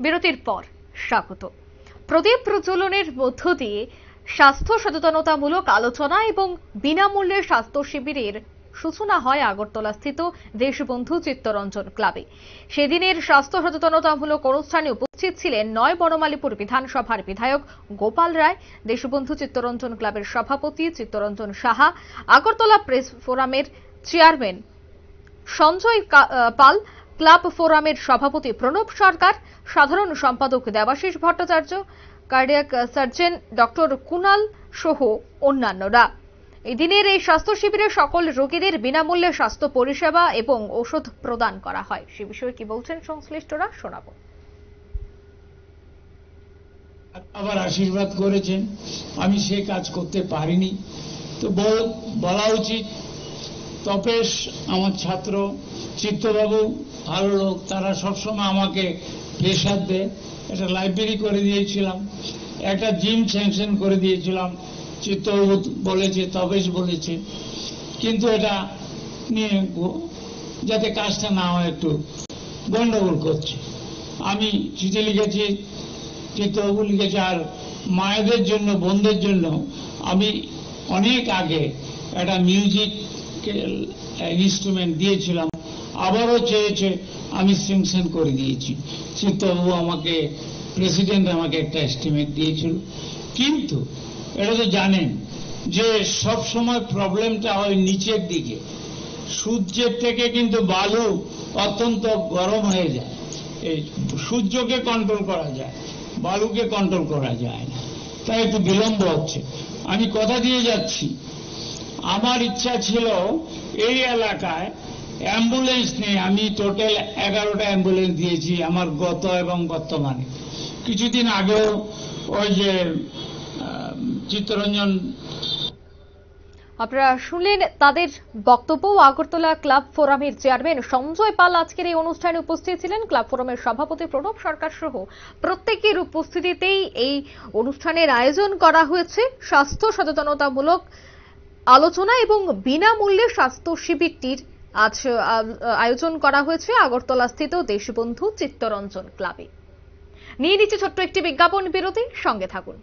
বিরতির পর স্বাগত। প্রদীপ প্রজ্বলনের মধ্য দিয়ে স্বাস্থ্য সচেতনতামূলক আলোচনা এবং বিনামূল্যে স্বাস্থ্য শিবিরের সূচনা হয় আগরতলাস্থিত দেশবন্ধু চিত্তরঞ্জন ক্লাবে। সেদিনের স্বাস্থ্য সচেতনতামূলক অনুষ্ঠানে উপস্থিত ছিলেন নয় বনমালীপুর বিধানসভার বিধায়ক গোপাল রায়, দেশবন্ধু চিত্তরঞ্জন ক্লাবের সভাপতি চিত্তরঞ্জন সাহা, আগরতলা প্রেস ফোরামের চেয়ারম্যান সঞ্জয় পাল, ক্লাব ফোরামের সভাপতি প্রণব সরকার, সাধারণ সম্পাদক Debashis Bhattacharya, cardiac surgeon doctor Kunal সহ অন্যান্যরা। এদিনের এই স্বাস্থ্য শিবিরে সকল রোগীদের বিনামূল্যে স্বাস্থ্য পরিষেবা এবং ওষুধ প্রদান করা হয়। সে বিষয়ে কি বলছেন সংশ্লিষ্টরা শোনাবো। আবার আশীর্বাদ করেছেন, আমি সে কাজ করতে পারিনি, তো বলা উচিত। তপেশ আমার ছাত্র, চিত্তবাবু ভালো লোক, তারা সবসময় আমাকে প্রেশার দেয়। একটা লাইব্রেরি করে দিয়েছিলাম, একটা জিম স্যাংশন করে দিয়েছিলাম, চিত্তবাবু বলেছে, তপেশ বলেছে, কিন্তু এটা নিয়ে যাতে কাজটা না হয় একটু গন্ডগোল করছে। আমি চিঠি লিখেছি, চিত্তবাবু লিখেছে, আর মায়েদের জন্য, বোনদের জন্য আমি অনেক আগে একটা মিউজিক ইনস্ট্রুমেন্ট দিয়েছিলাম, আবারও চেয়েছে, আমি স্যাংশন করে দিয়েছি। চিত্তবাবু আমাকে, প্রেসিডেন্ট আমাকে একটা এস্টিমেট দিয়েছিল। কিন্তু এটা তো জানেন যে সব সময় প্রবলেমটা হয় নিচের দিকে, সূর্যের থেকে কিন্তু বালু অত্যন্ত গরম হয়ে যায়। এই সূর্যকে কন্ট্রোল করা যায়, বালুকে কন্ট্রোল করা যায় না, তাই একটু বিলম্ব হচ্ছে। আমি কথা দিয়ে যাচ্ছি, আমার ইচ্ছা ছিল এই এলাকায় অ্যাম্বুলেন্স নেই। আমি টোটাল 11টা অ্যাম্বুলেন্স দিয়েছি আমার গত এবং বর্তমানে। কিছুদিন আগেও ওই যে চিত্তরঞ্জন, আপনারা শুনলেন তাদের বক্তব্য। আগরতলা ক্লাব ফোরামের চেয়ারম্যান সঞ্জয় পাল আজকের এই অনুষ্ঠানে উপস্থিত ছিলেন। ক্লাব ফোরামের সভাপতি প্রণব সরকার সহ প্রত্যেকের উপস্থিতিতেই এই অনুষ্ঠানের আয়োজন করা হয়েছে। স্বাস্থ্য সচেতনতামূলক আলোচনা এবং বিনামূল্যে স্বাস্থ্য শিবিরটির আজ আয়োজন করা হয়েছে আগরতলা স্থিত দেশবন্ধু চিত্তরঞ্জন ক্লাবে। নিয়ে নিচ্ছে ছোট্ট একটি বিজ্ঞাপন বিরতি, সঙ্গে থাকুন।